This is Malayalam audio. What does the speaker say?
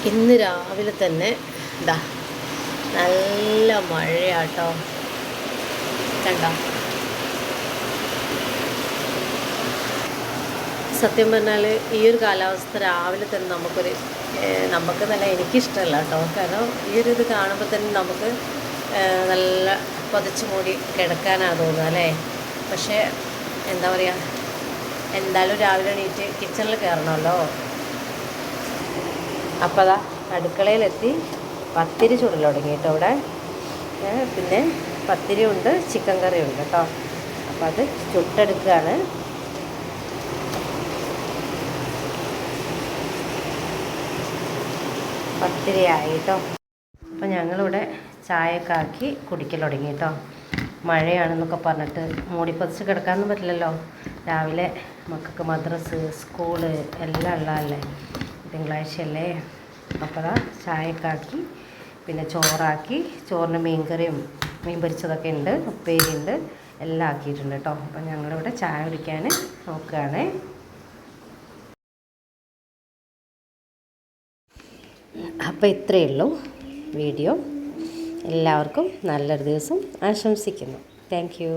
ഇന്ന് രാവിലെ തന്നെ ഇതാ നല്ല മഴയാട്ടോ. കണ്ടോ? സത്യം പറഞ്ഞാൽ ഈ ഒരു കാലാവസ്ഥ രാവിലെ തന്നെ നമുക്ക് നല്ല എനിക്കിഷ്ടമല്ല കേട്ടോ. കാരണം ഈ ഒരു ഇത് കാണുമ്പോൾ തന്നെ നമുക്ക് നല്ല പൊതച്ച് മൂടി കിടക്കാനാണ് തോന്നുക അല്ലേ. പക്ഷേ എന്താ പറയുക, എന്തായാലും രാവിലെ എണീറ്റ് കിച്ചണിൽ കയറണമല്ലോ. അപ്പോൾ അതാ അടുക്കളയിലെത്തി പത്തിരി ചുടൽ തുടങ്ങി കേട്ടോ. ഇവിടെ പിന്നെ പത്തിരി ഉണ്ട്, ചിക്കൻ കറി ഉണ്ട് കേട്ടോ. അപ്പോൾ അത് ചുട്ടെടുക്കുകയാണ്. പത്തിരി ആയി കേട്ടോ. അപ്പോൾ ഞങ്ങളിവിടെ ചായയൊക്കെ ആക്കി കുടിക്കൽ തുടങ്ങി കേട്ടോ. മഴയാണെന്നൊക്കെ പറഞ്ഞിട്ട് മൂടിപ്പതിച്ച് കിടക്കാനൊന്നും പറ്റില്ലല്ലോ. രാവിലെ മക്കൾക്ക് മദ്രസ് സ്കൂള് എല്ലാം ഉള്ളതല്ലേ, തിങ്കളാഴ്ചയല്ലേ. അപ്പോൾ ചായയൊക്കെ ആക്കി പിന്നെ ചോറാക്കി, ചോറിന് മീൻകറിയും മീൻ പൊരിച്ചതൊക്കെ ഉണ്ട്, ഉപ്പേരി ഉണ്ട്, എല്ലാം ആക്കിയിട്ടുണ്ട് കേട്ടോ. അപ്പം ഞങ്ങളിവിടെ ചായ കുടിക്കാൻ നോക്കുകയാണ്. അപ്പോൾ ഇത്രയേ ഉള്ളൂ വീഡിയോ. എല്ലാവർക്കും നല്ലൊരു ദിവസം ആശംസിക്കുന്നു. Thank you.